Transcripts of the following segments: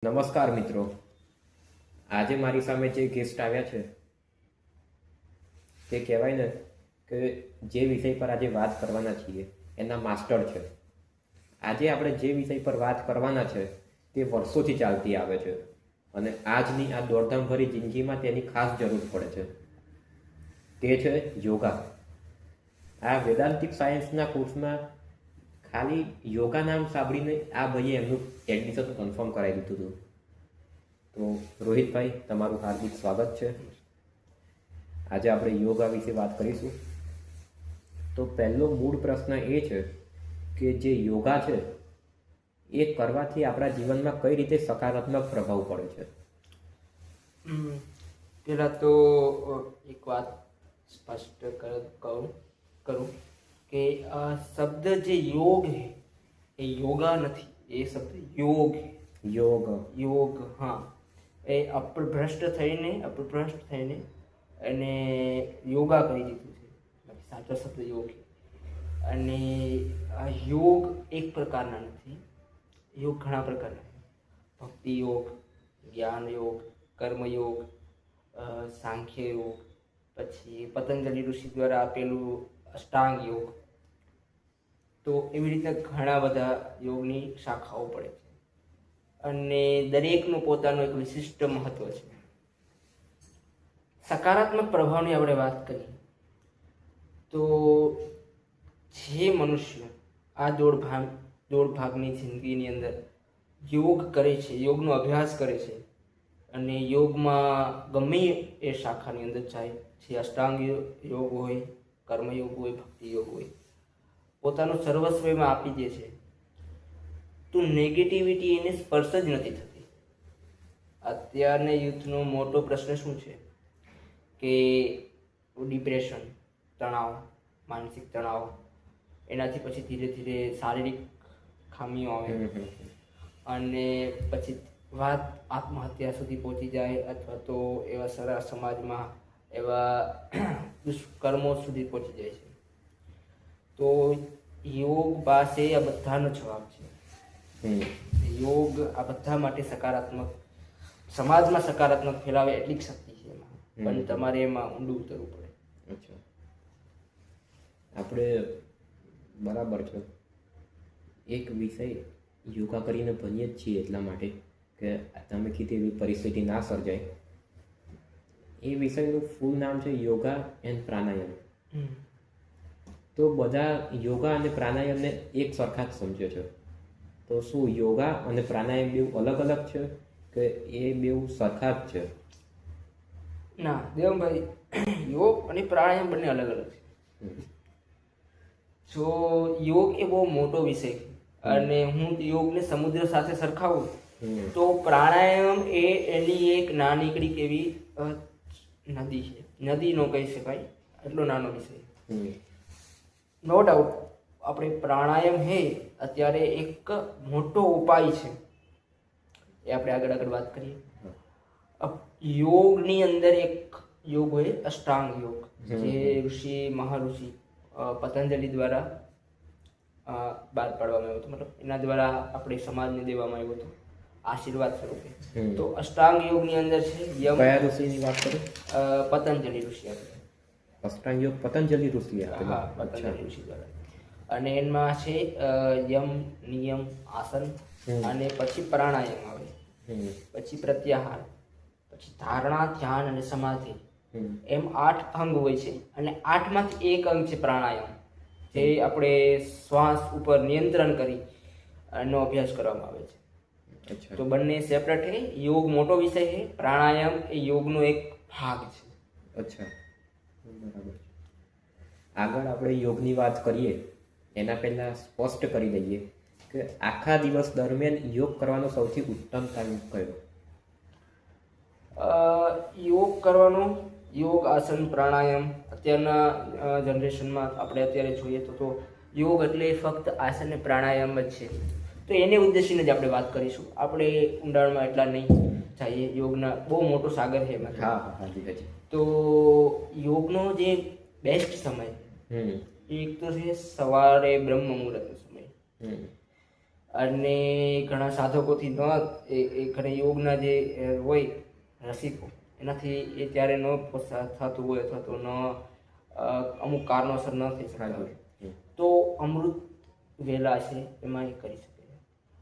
નમસ્કાર મિત્રો, આજે મારી સામે જે ગેસ્ટ આવ્યા છે તે કહેવાય ને કે જે વિષય પર આજે વાત કરવાના છીએ એના માસ્ટર છે. આજે આપણે જે વિષય પર વાત કરવાના છે તે વર્ષોથી ચાલતી આવે છે અને આજની આ દોડધામભરી જિંદગીમાં તેની ખાસ જરૂર પડે છે. તે છે યોગા. આ વેદાંતિક સાયન્સના કોર્સમાં ખાલી યોગા નામ સાંભળીને આ ભાઈએ એમનું એડમિશન કન્ફર્મ કરાવી દીધું હતું. તો રોહિતભાઈ, તમારું હાર્દિક સ્વાગત છે. આજે આપણે યોગા વિશે વાત કરીશું. તો પહેલો મૂળ પ્રશ્ન એ છે કે જે યોગા છે એ કરવાથી આપણા જીવનમાં કઈ રીતે સકારાત્મક પ્રભાવ પડે છે? પહેલાં તો એક વાત સ્પષ્ટ કરું કે આ શબ્દ જે યોગ છે એ યોગા નથી, એ શબ્દ યોગ છે. યોગ, હા, એ અપ્રભ્રષ્ટ થઈને અને યોગા કરી દીધું છે. સાચો શબ્દ યોગ છે. અને આ યોગ એક પ્રકારના નથી, યોગ ઘણા પ્રકારના છે. ભક્તિ યોગ, જ્ઞાન યોગ, કર્મયોગ, સાંખ્ય યોગ, પછી પતંજલિ ઋષિ દ્વારા આપેલું અષ્ટાંગ યોગ. તો એવી રીતે ઘણા બધા યોગની શાખાઓ પડે છે અને દરેકનું પોતાનું એક વિશિષ્ટ મહત્વ છે. સકારાત્મક પ્રભાવની આપણે વાત કરીએ તો જે મનુષ્ય આ દોડ ભાગની જિંદગીની અંદર યોગ કરે છે, યોગનો અભ્યાસ કરે છે અને યોગમાં ગમે એ શાખાની અંદર જાય, જે અષ્ટાંગ યોગ હોય, કર્મયોગ હોય, ભક્તિ યોગ હોય, પોતાનું સર્વસ્વ એમાં આપી દે છે તો નેગેટિવિટી એને સ્પર્શ જ નથી થતી. અત્યારના યુથનો મોટો પ્રશ્ન શું છે કે ડિપ્રેશન, તણાવ, માનસિક તણાવ, એનાથી પછી ધીરે ધીરે શારીરિક ખામીઓ આવે અને પછી વાત આત્મહત્યા સુધી પહોંચી જાય અથવા તો એવા સારા સમાજમાં એવા દુષ્કર્મો સુધી પહોંચી જાય છે. તો યોગ પાસે આ બધાનો જવાબ છે. યોગ આ બધા માટે સકારાત્મક, સમાજમાં સકારાત્મક ફેલાવે એટલી જ શક્તિ છે એમાં, પણ તમારે એમાં ઊંડું ઉતરવું પડે. અચ્છા, આપણે બરાબર છે. એક વિષય યોગા કરીને ભણીએ જ છીએ એટલા માટે કે તમે કીધી એવી પરિસ્થિતિ ના સર્જાય. એ વિષયનું ફૂલ નામ છે યોગા એન્ડ પ્રાણાયામ. તો બધા યોગા અને પ્રાણાયામને એક સરખા જ સમજે છે. તો શું યોગા અને પ્રાણાયામ બેઉ અલગ અલગ છે કે એ બેઉ સરખા જ છે? ના દેવભાઈ, યોગ અને પ્રાણાયામ બંને અલગ અલગ છે. જો યોગ એ બહુ મોટો વિષય છે અને હું યોગને સમુદ્ર સાથે સરખાવું તો પ્રાણાયામ એ એની એક નાનીકડી એવી નદી છે. નદી નો કહી શકાય, એટલો નાનો વિષય. નો ડાઉટ આપણે પ્રાણાયામ હે અત્યારે એક મોટો ઉપાય છે, એ આપણે આગળ વાત કરીએ. યોગની અંદર એક યોગ હોય અષ્ટાંગ યોગ, જે મહાઋષિ પતંજલિ દ્વારા બહાર પાડવામાં આવ્યો હતો, મતલબ એના દ્વારા આપણે સમાજને દેવામાં આવ્યો હતો આશીર્વાદ સ્વરૂપે. તો અષ્ટાંગ યોગની અંદર છે યમ. કયા ઋષિની વાત કરો? પતંજલિ ઋષિ. અષ્ટાંગ યોગ પતંજલિ ઋષિ? હા, પતંજલિ ઋષિ દ્વારા. અને એમાં છે યમ, નિયમ, આસન અને પછી પ્રાણાયામ આવે, પછી પ્રત્યાહાર, પછી ધારણા, ધ્યાન અને સમાધિ. એમ 8 અંગ હોય છે અને 8માંથી એક અંગ છે પ્રાણાયામ, જે આપણે શ્વાસ ઉપર નિયંત્રણ કરી એનો અભ્યાસ કરવામાં આવે છે. તો બંને સેપરેટ છે. યોગ મોટો વિષય છે, પ્રાણાયામ એ યોગનો એક ભાગ છે. અચ્છા, બરાબર. આગળ આપણે યોગની વાત કરીએ એના પહેલાં સ્પષ્ટ કરી દઈએ કે આખા દિવસ દરમિયાન યોગ કરવાનો સૌથી ઉત્તમ ટાઈમ કયો? યોગ કરવાનું, યોગ, આસન, પ્રાણાયામ, અત્યારના જનરેશનમાં આપણે અત્યારે જોઈએ તો યોગ એટલે ફક્ત આસન અને પ્રાણાયામ જ છે. તો એને ઉદ્દેશીને જ આપણે વાત કરીશું. આપણે ઊંડાણમાં એટલા નહીં જઈએ, યોગના બહુ મોટો સાગર છે એમાં. હા. તો યોગનો જે બેસ્ટ સમય એક તો છે સવારે બ્રહ્મ મુહૂર્તનો સમય. અને ઘણા સાધકોથી ન એ ઘણા યોગના જે હોય રસિકો એનાથી એ ત્યારે ન થતું હોય અથવા તો ન અમુક કારણોસર ન થઈ શકતા હોય તો અમૃત વેલા છે એમાં એ કરી શકે છે.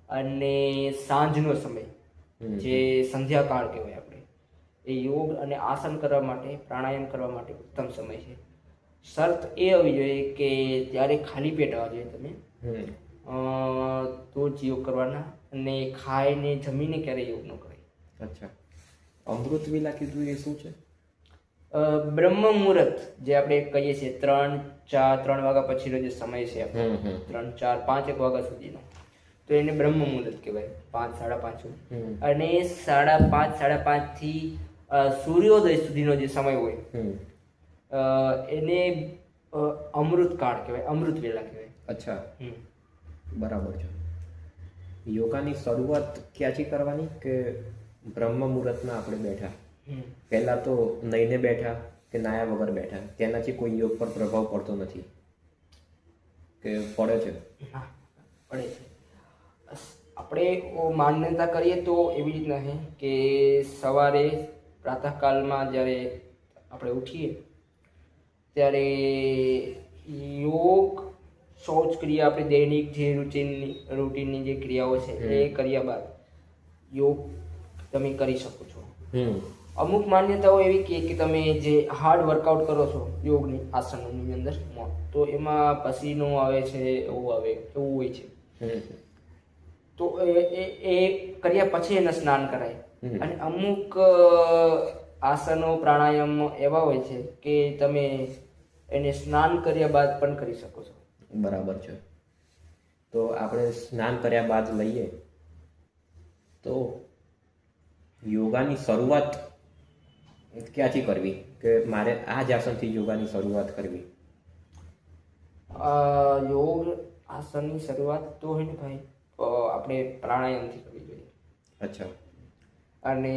અને સાંજનો સમય જે સંધ્યાકાળ કહેવાય આપણે એ યોગ અને આસન કરવા માટે પ્રાણાયામ કરવા માટે ઉત્તમ સમય છે. શરત એ હોવી જોઈએ કે ત્યારે ખાલી પેટ આવવા જોઈએ તમે તો જ યોગ કરવાના અને ખાઈને જમીને ક્યારેય યોગ ન કરાય. અચ્છા, અમૃત વેલા કીધું એ શું છે? બ્રહ્મ મુહૂર્ત જે આપણે કહીએ છીએ 3 વાગ્યા પછીનો જે સમય છે આપણો 3, 4, 5 એક વાગ્યા સુધીનો તો એને બ્રહ્મ મુહૂર્ત કહેવાય 5, 5:30 સુધી. અને 5:30, 5:30 થી સૂર્યોદય સુધીનો જે સમય હોય એને અમૃત કાળ કહેવાય, અમૃત વેલા કહેવાય. અચ્છા, બરાબર છે. યોગાની શરૂઆત ક્યાંથી કરવાની કે બ્રહ્મ મુહૂર્તમાં આપણે બેઠા પહેલા તો નહીને બેઠા કે નાયા વગર બેઠા તેનાથી કોઈ યોગ પર પ્રભાવ પડતો નથી કે પડે છે? પડે છે. આપણે માન્યતા કરીએ તો એવી રીતના છે કે સવારે પ્રાતઃકાલમાં જ્યારે આપણે ઉઠીએ ત્યારે યોગ શૌચ ક્રિયા આપણી દૈનિક જે રૂટીનની જે ક્રિયાઓ છે એ કર્યા બાદ યોગ તમે કરી શકો છો. અમુક માન્યતાઓ એવી કે તમે જે હાર્ડ વર્કઆઉટ કરો છો યોગની આસનોની અંદર તો એમાં પસીનો આવે છે, એવું હોય છે. તો એ કર્યા પછી એને સ્નાન કરાય. અને અમુક આસનો પ્રાણાયામ એવા હોય છે કે તમે એને સ્નાન કર્યા બાદ પણ કરી શકો છો. બરાબર છે. તો આપણે સ્નાન કર્યા બાદ લઈએ તો યોગાની શરૂઆત ક્યાંથી કરવી કે મારે આ જ આસનથી યોગાની શરૂઆત કરવી? યોગ આસનની શરૂઆત તો હોય ને ભાઈ આપણે પ્રાણાયામથી કરવી જોઈએ. અચ્છા. અને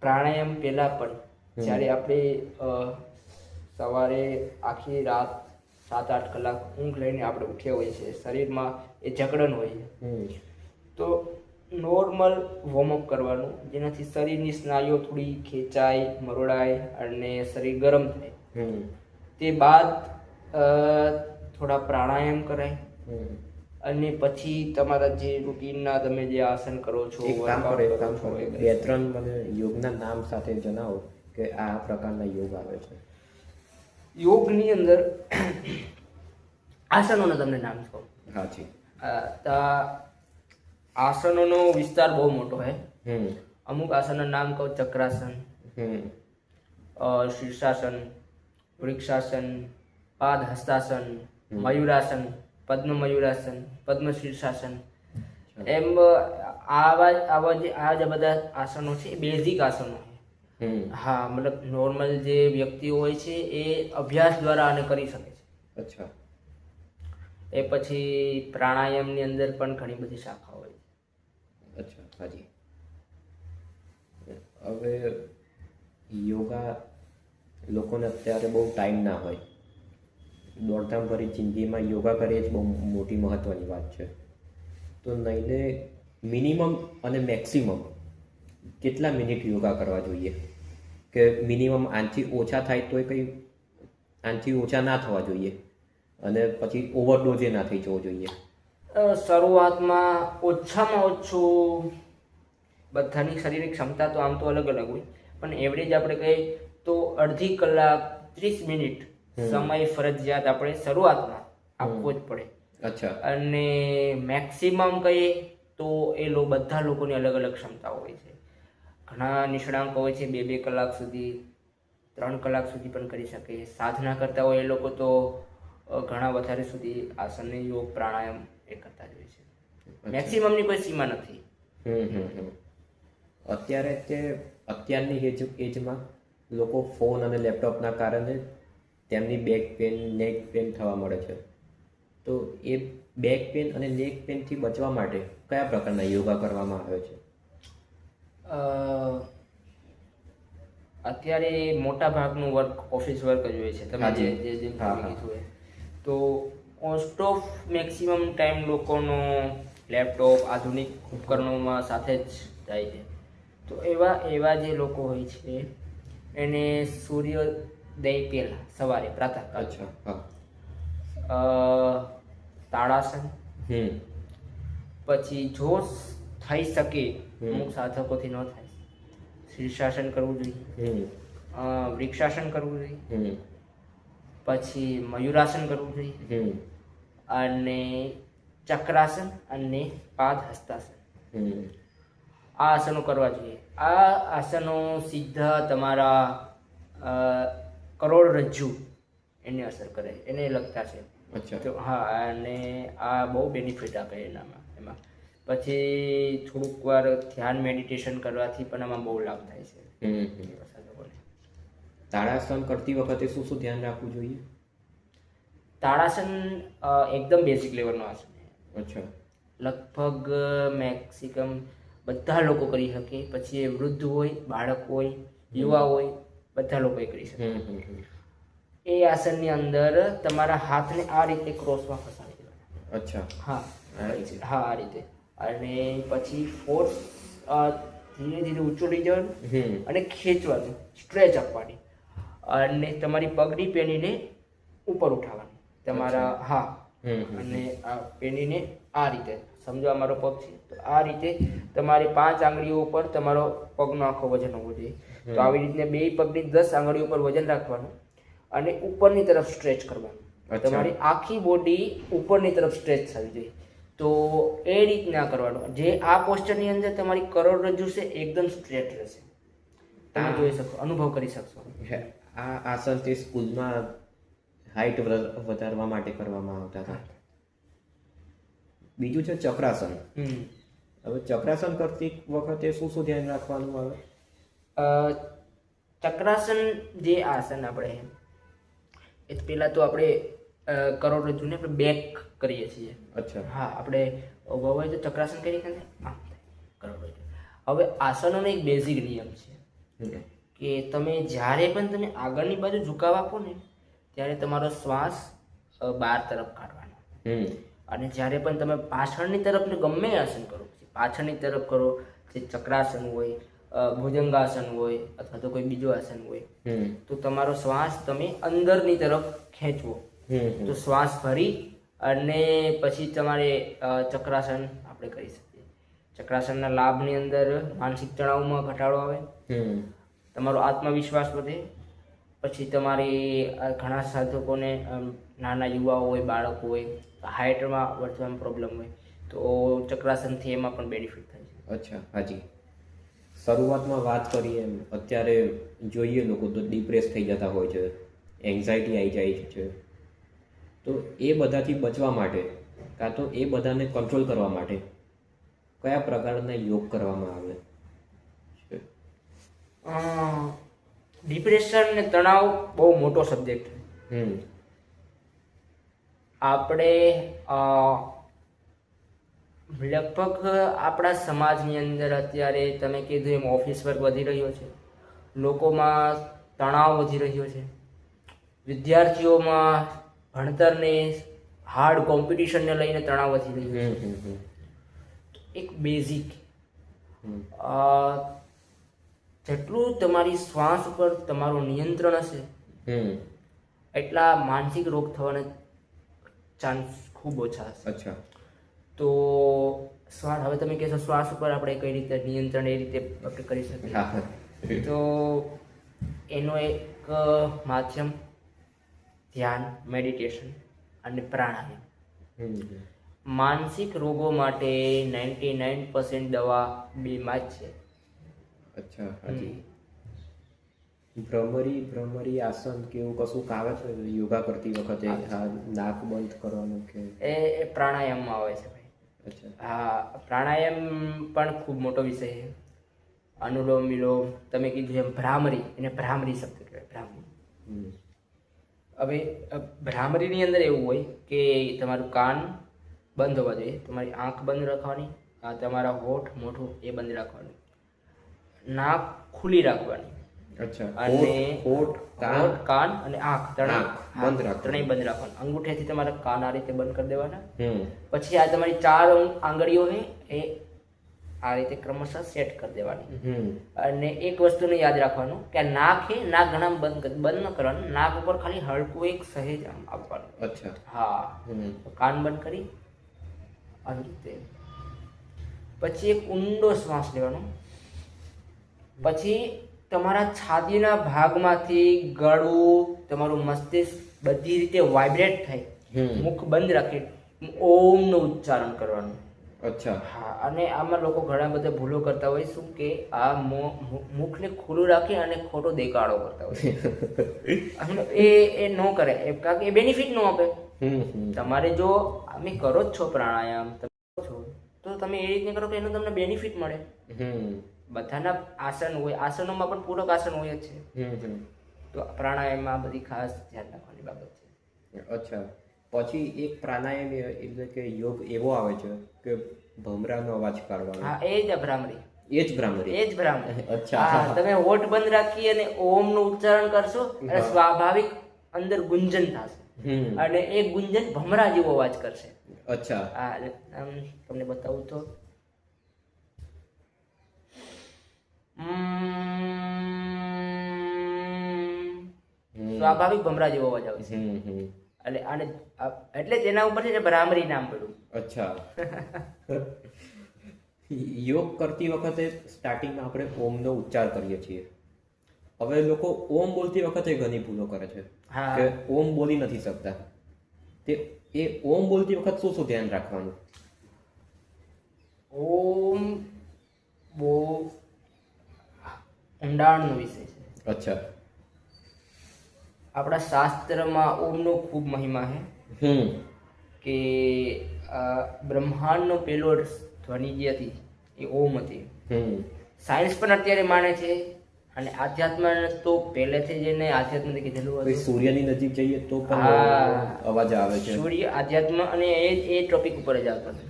પ્રાણાયામ પહેલાં પણ જ્યારે આપણે સવારે આખી રાત 7-8 કલાક ઊંઘ લઈને આપણે ઉઠ્યા હોઈએ છીએ, શરીરમાં એ જકડન હોય તો નોર્મલ વોર્મઅપ કરવાનું જેનાથી શરીરની સ્નાયુઓ થોડી ખેંચાય, મરોડાય અને શરીર ગરમ થાય. તે બાદ થોડા પ્રાણાયામ કરાય અને પછી તમારા જે રૂટીનના તમે જે આસન કરો છો, 2-3 મને યોગના નામ સાથે જણાવો કે આ પ્રકારના યોગ આવે છે. યોગની અંદર આસનોના તમને નામ કહું. હાજી. આસનોનો વિસ્તાર બહુ મોટો છે. અમુક આસનના નામ કહું: ચક્રાસન, શીર્ષાસન, વૃક્ષાસન, પાદ હસ્તાસન, મયુરાસન, પદ્મ મયુરાસન, પદ્મ શીર્ષાસન. એમ આવા જે બધા આસનો છે એ બેઝિક આસનો છે. હા, મતલબ નોર્મલ જે વ્યક્તિઓ હોય છે એ અભ્યાસ દ્વારા આને કરી શકે છે. અચ્છા. એ પછી પ્રાણાયામની અંદર પણ ઘણી બધી શાખાઓ હોય છે. અચ્છા, હાજી. હવે યોગા લોકોને અત્યારે બહુ ટાઈમ ના હોય, દોડધામ ભરી જિંદગીમાં યોગા કરીએ જ બહુ મોટી મહત્ત્વની વાત છે. તો નહીને મિનિમમ અને મેક્સિમમ કેટલા મિનિટ યોગા કરવા જોઈએ કે મિનિમમ આનાથી ઓછા થાય તોય કંઈ આનાથી ઓછા ના થવા જોઈએ અને પછી ઓવરડોઝે ના થઈ જવો જોઈએ? શરૂઆતમાં ઓછામાં ઓછું બધાની શારીરિક ક્ષમતા તો આમ તો અલગ અલગ હોય, પણ એવરેજ આપણે કહીએ તો અડધી કલાક 30 મિનિટ સમય ફરજિયાત આપણે શરૂઆતમાં આપવો જ પડે. અચ્છા. અને મેક્સિમમ કહીએ તો બધા લોકોની અલગ અલગ ક્ષમતાઓ હોય છે. ઘણા નિષ્ણાંકો હોય છે 2-2 કલાક સુધી, 3 કલાક સુધી પણ કરી શકે. સાધના કરતા હોય એ લોકો તો ઘણા વધારે સુધી આસન, યોગ, પ્રાણાયામ એ કરતા જ હોય છે. મેક્સિમમની કોઈ સીમા નથી. અત્યારની એજમાં લોકો ફોન અને લેપટોપના કારણે તેમની બેક પેન, નેક પેન થવા મળે છે. તો એ બેક પેન અને નેક પેનથી બચવા માટે કયા પ્રકારના યોગા કરવામાં આવે છે? અત્યારે મોટા ભાગનું વર્ક ઓફિસ વર્ક જ હોય છે. તમે જે કીધું હોય તો મોસ્ટ ઓફ મેક્સિમમ ટાઈમ લોકોનો લેપટોપ આધુનિક ઉપકરણોમાં સાથે જ જાય છે. તો એવા જે લોકો હોય છે એને સૂર્યોદય પહેલાં સવારે પ્રાતઃકાળ અચ્છા હા તાળાસન, હમ પછી જો થઈ શકે હમ. અમુક સાધકોથી ન થાય શીર્ષાસન કરવું જોઈએ, હમ વૃક્ષાસન કરવું જોઈએ, હમ પછી મયુરાસન કરવું જોઈએ, હમ અને ચક્રાસન અને પાદ હસ્તાસન હમ આ આસનો કરવા જોઈએ. આ આસનો સીધા તમારા કરોડરજ્જુ એને અસર કરે, એને લગતા છે. અચ્છા તો હા, અને આ બહુ બેનિફિટ આપે એમાં. પછી થોડુંક વાર ધ્યાન મેડિટેશન કરવાથી પણ આમાં બહુ લાભ થાય છે હમ એવા સાધકોને. તાળાસન કરતી વખતે શું શું ધ્યાન રાખવું જોઈએ? તાળાસન એકદમ બેઝિક લેવલનું આસન છે. અચ્છા લગભગ મેક્સિમમ બધા લોકો કરી શકે. પછી એ વૃદ્ધ હોય, બાળક હોય, યુવા હોય, બધા લોકો એ કરી શકે. હમ હમ હમ. એ આસનની અંદર તમારા હાથને આ રીતે ક્રોસમાં ફસાવી દેવાના. અચ્છા હા આ રીતે. હા, આ રીતે. અને પછી ફોર્સ ધીરે ધીરે ઊંચું લઈ જવાનું હમ અને ખેંચવાનું, સ્ટ્રેચ આપવાની, અને તમારી પગની પેનીને ઉપર ઉઠાવવાની તમારા. હા, અને આ પેનીને આ રીતે સમજો અમારો પગ છે તો આ રીતે તમારી 5 આંગળીઓ ઉપર તમારો પગનો આખો વજન હોવો જોઈએ. તો આવી રીતે 2 પગની 10 આંગળીઓ ઉપર વજન રાખવાનું અને ઉપરની તરફ સ્ટ્રેચ કરવાનું. તમારી આખી બોડી ઉપરની તરફ સ્ટ્રેચ થવી જોઈએ. તો એ રીતના કરવાનું. જે આ પોસ્ચરની અંદર તમારી કરોડરજ્જુ છે એકદમ સ્ટ્રેટ રહેશે. તમે જોઈ શકો, અનુભવ કરી શકશો. આ આસન તે સ્કૂલમાં હાઈટ વધારવા માટે કરવામાં આવતા હતા. બીજું છે ચક્રાસન. હવે ચક્રાસન કરતી વખતે શું શું ધ્યાન રાખવાનું આવે? ચક્રાસન જે આસન આપણે એ પહેલાં તો આપણે કરોડરજ્જુને આપણે બેક કરીએ છીએ. અચ્છા હા, આપણે ઊભા હોય તો ચક્રાસન કરી કે આમ કરોડરજ્જુ. હવે આસનોનો એક બેઝિક નિયમ છે કે તમે જ્યારે પણ તમે આગળની બાજુ ઝુકાવ આપો ને ત્યારે તમારો શ્વાસ બહાર તરફ કાઢવાનો, અને જ્યારે પણ તમે પાછળની તરફ ગમે આસન કરો, પાછળની તરફ કરો, જે ચક્રાસન હોય, ભુજંગાસન હોય, અથવા તો કોઈ બીજું આસન હોય, તો તમારો શ્વાસ તમે અંદરની તરફ ખેંચવો. તો શ્વાસ ભરી અને પછી તમારે ચક્રાસન આપણે કરી શકીએ. ચક્રાસનના લાભની અંદર માનસિક તણાવમાં ઘટાડો આવે, તમારો આત્મવિશ્વાસ વધે. પછી તમારી ઘણા સાધકોને નાના યુવાઓ હોય, બાળકો હોય, હાઇટમાં વધવામાં પ્રોબ્લેમ હોય, તો ચક્રાસનથી એમાં પણ બેનિફિટ થાય છે. અચ્છા હાજી. શરૂઆતમાં વાત કરીએ એમ અત્યારે જોઈએ લોકો તો ડિપ્રેસ થઈ જતા હોય છે, એન્ઝાયટી આવી જાય છે. તો એ બધાથી બચવા માટે કાં તો એ બધાને કંટ્રોલ કરવા માટે કયા પ્રકારના યોગ કરવામાં આવે છે? ડિપ્રેશન ને તણાવ બહુ મોટો સબ્જેક્ટ છે. આપણે લગભગ આપણા સમાજની અંદર અત્યારે તમે કીધું એમ ઓફિસ વર્ક વધી રહ્યો છે, લોકોમાં તણાવ વધી રહ્યો છે, વિદ્યાર્થીઓમાં ભણતરને હાર્ડ કોમ્પિટિશનને લઈને તણાવ વધી રહ્યો છે. એક બેઝિક જેટલું તમારી શ્વાસ ઉપર તમારું નિયંત્રણ હશે એટલા માનસિક રોગ થવાના ચાન્સ ખૂબ ઓછા હશે. અચ્છા. તો શ્વાસ, હવે તમે કહેશો શ્વાસ ઉપર આપણે કઈ રીતે નિયંત્રણ, એ રીતે આપણે કરી શકીએ. તો એનો એક માધ્યમ ધ્યાન, મેડિટેશન અને પ્રાણાયામ. માનસિક રોગો માટે 99% દવા બેમાં જ છે. અચ્છા હાજી. ભ્રમરી આસન કે એવું કશું આવે છે યોગા કરતી વખતે? હા, નાક બંધ કરવાનું કે એ પ્રાણાયામમાં આવે છે ભાઈ. અચ્છા. હા, પ્રાણાયામ પણ ખૂબ મોટો વિષય છે. અનુલોમ વિલોમ, તમે કીધું એમ ભ્રામરી, એને ભ્રામરી શબ્દ કહેવાય, ભ્રામરી. હવે ભ્રામરીની અંદર એવું હોય કે તમારું કાન બંધ હોવા જોઈએ, તમારી આંખ બંધ રાખવાની, તમારા હોઠ મોઢું એ બંધ રાખવાનું, નાક ખુલ્લી રાખવાની, અચ્છા. અને હોઠ, કાન, હોઠ, કાન અને આંખ ત્રણેય આંખ બંધ રાખવાના. ત્રણેય બંધ રાખવાના. અંગૂઠેથી તમારે કાન આ રીતે બંધ કરી દેવાના. હમ. પછી આ તમારી 4 આંગળીઓ છે એ આ રીતે ક્રમશઃ સેટ કરી દેવાની. હમ. અને એક વસ્તુને યાદ રાખવાનું કે આ નાક છે, નાક ઘણા બંધ ન કરવાનું, નાક ઉપર ખાલી હલકું એક સહેજ આમ આપવાનું. અચ્છા. હા. હમ. તો કાન બંધ કરી આવી રીતે. પછી એક ઊંડો શ્વાસ લેવાનો. પછી તમારા છાતીના ભાગમાંથી ગળું, તમારું મસ્તિષ્ક બધી રીતે વાઇબ્રેટ થાય. હમ. મુખ બંધ રાખી ઓમનું ઉચ્ચારણ કરવાનું. અચ્છા. હા. અને આમાં લોકો ઘણા બધા ભૂલો કરતા હોય શું કે આ મુખને ખુલ્લું રાખી અને ખોટો દેકાળો કરતા હોય. એ ન કરે, કારણ કે એ બેનિફિટ ન આપે. હમ. હમ. તમારે જો તમે કરો જ છો પ્રાણાયામ, તમે કરો છો તો તમે એ રીતે કરો કે એનો તમને બેનિફિટ મળે. હમ. બધાના આસન હોય, આસનોમાં પણ પૂરક આસન હોય જ છે. હમ. હમ. તો પ્રાણાયામમાં બધી ખાસ ધ્યાન રાખવાની બાબત છે. અચ્છા. પછી એક પ્રાણાયામ એટલે કે યોગ એવો આવે છે કે ભમરાનો અવાજ કાઢવાનો. હા, એ જ ભ્રામરી. એ જ ભ્રામરી. એ જ ભ્રામરી. અચ્છા. હા, તમે હોઠ બંધ રાખી અને ઓમનું ઉચ્ચારણ કરશો એટલે સ્વાભાવિક અંદર ગુંજન થશે. હમ. અને એ ગુંજન ભમરા જેવો અવાજ કરશે. અચ્છા. હા, તમને બતાવું તો સ્વાભાવિક ભમરા જેવો અવાજ આવશે. હમ. હમ. એટલે આને એટલે જ એના ઉપર છે ભ્રામરી નામ પડ્યું. અચ્છા. યોગ કરતી વખતે સ્ટાર્ટિંગમાં આપણે ઓમનો ઉચ્ચાર કરીએ છીએ. હવે લોકો ઓમ બોલતી વખતે ઘણી ભૂલો કરે છે હા. કે ઓમ બોલી નથી શકતા. તે એ ઓમ બોલતી વખત શું શું ધ્યાન રાખવાનું? ઓમ બહુ ઊંડાણનો વિષય છે. અચ્છા. આપણા શાસ્ત્રમાં ઓમનો ખૂબ મહિમા છે. હમ. કે બ્રહ્માંડનો પહેલો ધ્વનિ જે હતી એ ઓમ હતી. હમ. સાયન્સ પણ અત્યારે માને છે અને આધ્યાત્મ તો પહેલેથી જ એને આધ્યાત્મને કીધેલું કોઈ હતું. સૂર્યની નજીક જઈએ તો પણ હા. અવાજ આવે છે. સૂર્ય આધ્યાત્મ અને એ ટોપિક ઉપર જ આવતો હતો.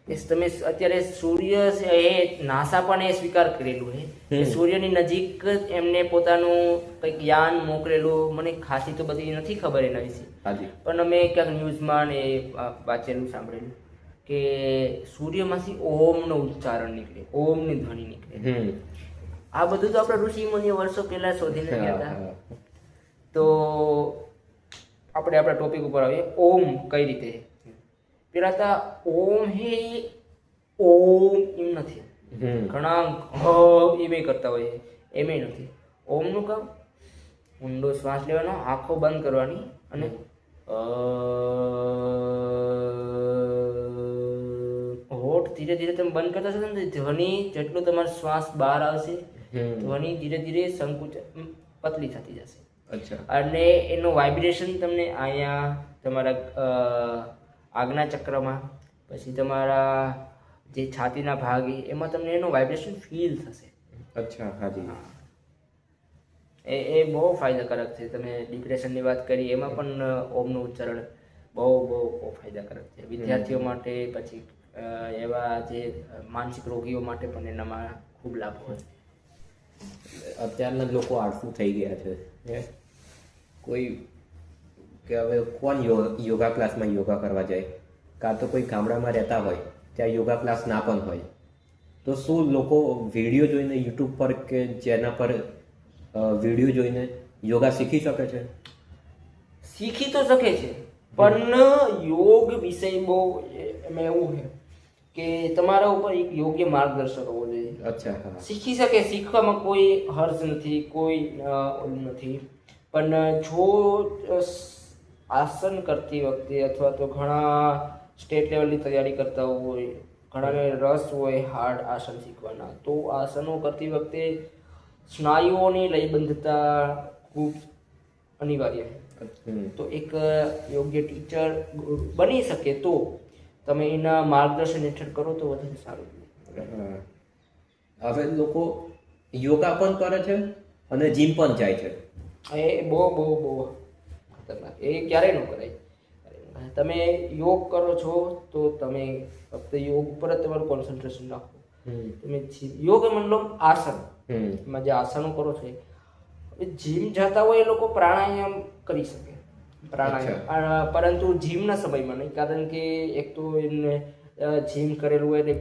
કે તમે અત્યારે સૂર્ય છે એ નાસા પણ એ સ્વીકાર કરેલું છે કે સૂર્યની નજીક એમને પોતાનું કંઈક યાન મોકલેલું. મને ખાસી તો બધી નથી ખબર એના વિશે, હાજી. પણ અમે ક્યાંક ન્યૂઝમાં ને વાંચેલું સાંભળેલું કે સૂર્યમાંથી ઓમનો ઉચ્ચારણ નીકળે, ઓમની ધ્વનિ નીકળે. હમ. આ બધું તો આપણા ઋષિ મુનિઓ વર્ષો પહેલા શોધીને ગયા હતા. હા. તો આપણે આપણા ટોપિક ઉપર આવીએ. ઓમ કઈ રીતે? પેલા તો ઓમ હે ઓમ એમ નથી. હમ. ઘણા એમ કરતા હોય, એમ નથી. ઓમનું કામ ઊંડો શ્વાસ લેવાનો, આંખો બંધ કરવાની અને હોઠ ધીરે ધીરે તમે બંધ કરતા છો ને ધ્વનિ જેટલું તમારો શ્વાસ બહાર આવશે ધ્વનિ ધીરે ધીરે સંકુચ પતલી થતી જશે. અચ્છા. અને એનું વાઇબ્રેશન તમને અહીંયા તમારા આજ્ઞા ચક્રમાં, પછી તમારા જે છાતીના ભાગ એમાં તમને એનું વાઇબ્રેશન ફીલ થશે. અચ્છા. હાજી. એ બહુ ફાયદાકારક છે. તમે ડિપ્રેશનની વાત કરી એમાં પણ ઓમનું ઉચ્ચારણ બહુ ફાયદાકારક છે વિદ્યાર્થીઓ માટે, પછી એવા જે માનસિક રોગીઓ માટે પણ એનામાં ખૂબ લાભ હોય. અત્યારના લોકો આળસુ થઈ ગયા છે. કોઈ કે હવે કોણ યોગા ક્લાસમાં યોગા કરવા જાય? કાં તો કોઈ ગામડામાં રહેતા હોય ત્યાં યોગા ક્લાસ ના પણ હોય, તો શું લોકો વિડીયો જોઈને યુટ્યુબ પર કે જેના પર વિડીયો જોઈને યોગા શીખી શકે છે? શીખી તો શકે છે, પણ યોગ વિષય બહુ એમાં એવું છે કે તમારા ઉપર એક યોગ્ય માર્ગદર્શક હોવો જોઈએ. અચ્છા. હા. શીખી શકે, શીખવામાં કોઈ હર્જ નથી, કોઈ ઓલું નથી. પણ જો આસન કરતી વખતે અથવા તો ઘણા સ્ટેટ લેવલની તૈયારી કરતા હોય, ઘણાને રસ હોય હાર્ડ આસન શીખવાના, તો આસનો કરતી વખતે સ્નાયુઓની લયબંધતા ખૂબ અનિવાર્ય છે. તો એક યોગ્ય ટીચર બની શકે તો તમે એના માર્ગદર્શન હેઠળ કરો તો વધારે સારું. હવે લોકો યોગા પણ કરે છે અને જીમ પણ જાય છે. એ બહુ ખતરનાક. એ ક્યારેય ન કરાય. તમે યોગ કરો છો તો તમે ફક્ત યોગ ઉપર જ તમારું કોન્સન્ટ્રેશન રાખો. તમે યોગ મતલબ આસન, એમાં જે આસનો કરો છો જીમ જતા હોય એ લોકો પ્રાણાયામ કરી શકે પ્રાણાયામ, પરંતુ જીમના સમયમાં નહીં, કારણ કે એક તો એમને જીમ કરેલું હોય એટલે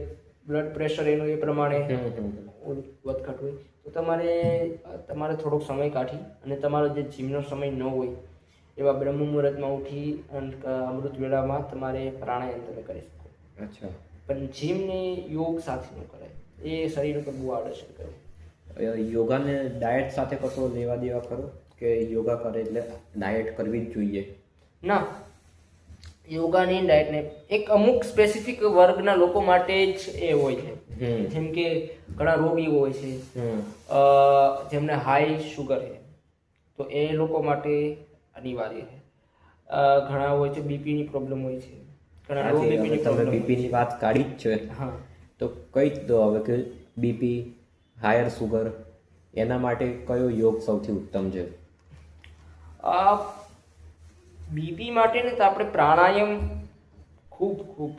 બ્લડ પ્રેશર એનું એ પ્રમાણે વધઘટ હોય, તો તમારે થોડોક સમય કાઢી અને તમારો જે જીમનો સમય ન હોય એવા બ્રહ્મ મુહૂર્તમાં ઉઠી અને અમૃત વેળામાં તમારે પ્રાણાયામ તમે કરી શકો. અચ્છા. પણ જીમને યોગ સાથે ન કરાય, એ શરીર ઉપર બહુ આડઅસર કરે. યોગાને ડાયટ સાથે કશો લેવા દેવા ખરો કે યોગા કરે એટલે ડાયટ કરવી જ જોઈએ? ના, યોગાની ડાયટને એક અમુક સ્પેસિફિક વર્ગના લોકો માટે જ એ હોય છે. જેમ કે ઘણા રોગીઓ હોય છે જેમને હાઈ શુગર છે, તો એ લોકો માટે અનિવાર્ય છે. ઘણા હોય છે બીપીની પ્રોબ્લેમ હોય છે, ઘણા લો બીપીની તમે પ્રોબ્લેમ. બીપીની વાત કાઢી જ છે, હા, તો કઈ દો હવે કે બીપી, હાયર સુગર, એના માટે કયો યોગ સૌથી ઉત્તમ છે? બીપી માટે ને તો આપણે પ્રાણાયામ ખૂબ ખૂબ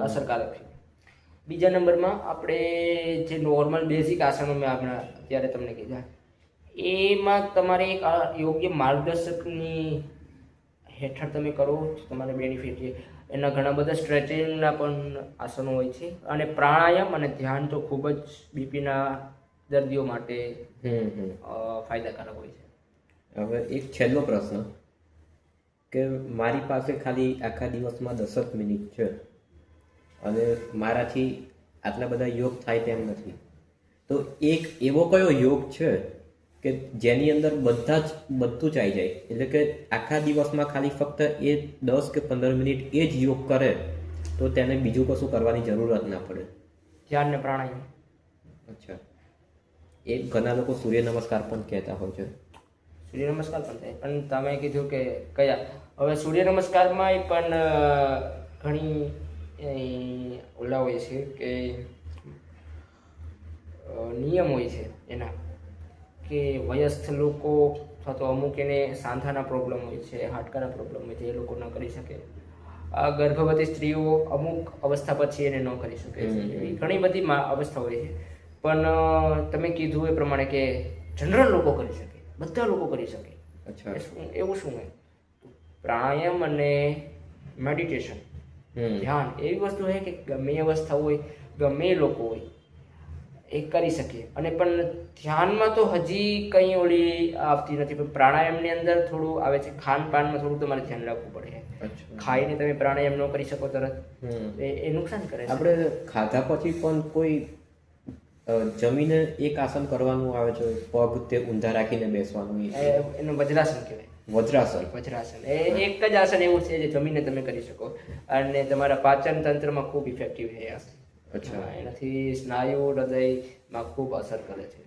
અસરકારક છે. બીજા નંબરમાં આપણે જે નોર્મલ બેઝિક આસનો મેં આપણે અત્યારે તમને કીધા, એમાં તમારે એક યોગ્ય માર્ગદર્શકની હેઠળ તમે કરો તો તમારે બેનિફિટ છે. એના ઘણા બધા સ્ટ્રેચિંગના પણ આસનો હોય છે, અને પ્રાણાયામ અને ધ્યાન તો ખૂબ જ બીપીના દર્દીઓ માટે ફાયદાકારક હોય છે. હવે એક છેલ્લો પ્રશ્ન કે મારી પાસે ખાલી આખા દિવસમાં 10 જ મિનિટ છે અને મારાથી આટલા બધા યોગ થાય તેમ નથી, તો એક એવો કયો યોગ છે કે જેની અંદર બધું જ આવી જાય, એટલે કે આખા દિવસમાં ખાલી ફક્ત એ 10 કે 15 મિનિટ એ જ યોગ કરે તો તેને બીજું કશું કરવાની જરૂરત ના પડે? ધ્યાન ને પ્રાણાયામ. અચ્છા. એ ઘણા લોકો સૂર્ય નમસ્કાર પણ કહેતા હોય છે. સૂર્ય નમસ્કાર પણ થાય, પણ તમે કીધું કે કયા, હવે સૂર્ય નમસ્કારમાં પણ ઘણી ઓલા હોય છે કે નિયમ હોય છે એના, કે વયસ્ક લોકો અથવા તો અમુક એને સાંધાના પ્રોબ્લેમ હોય છે, હાડકાના પ્રોબ્લેમ હોય છે, એ લોકો ન કરી શકે. ગર્ભવતી સ્ત્રીઓ અમુક અવસ્થા પછી એને ન કરી શકે છે. એવી ઘણી બધી અવસ્થા હોય છે, પણ તમે કીધું એ પ્રમાણે કે જનરલ લોકો કરી શકે, બધા લોકો કરી શકે. અચ્છા. એવું શું હોય, પ્રાણાયામ અને મેડિટેશન, ધ્યાન એવી વસ્તુ છે કે ગમે એ અવસ્થા હોય, ગમે એ લોકો હોય, એ કરી શકીએ. અને પણ ધ્યાનમાં તો હજી કંઈ ઓલી આવતી નથી, પણ પ્રાણાયામની અંદર થોડું આવે છે. ખાનપાનમાં થોડું તમારે ધ્યાન રાખવું પડે. ખાઈને તમે પ્રાણાયામ ન કરી શકો તરત, એ નુકસાન કરે. આપણે ખાધા પછી પણ કોઈ જમીને એક આસન કરવાનું આવે છે, પગ તે ઊંધા રાખીને બેસવાનું, એનું વજ્રાસન કહેવાય. વજ્રાસન એ એક જ આસન એવું છે જે જમીને તમે કરી શકો, અને તમારા પાચન તંત્રમાં ખૂબ ઇફેક્ટિવ છે આસન. અચ્છા. એનાથી સ્નાયુ હૃદયમાં ખૂબ અસર કરે છે,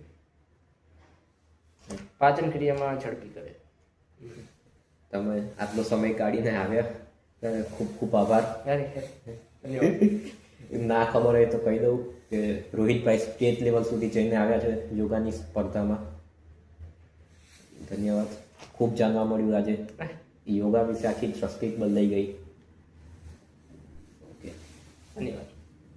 પાચન ક્રિયામાં ઝડપી કરે. તમે આટલો સમય કાઢીને આવ્યા, ખૂબ ખૂબ આભાર. ના ખબર હોય તો કહી દઉં કે રોહિતભાઈ સ્ટેટ લેવલ સુધી જઈને આવ્યા છે યોગાની સ્પર્ધામાં. ધન્યવાદ. ખૂબ જાણવા મળ્યું આજે. યોગા વિશે આખી દ્રષ્ટિ બદલાઈ ગઈ. ઓકે, ધન્યવાદ.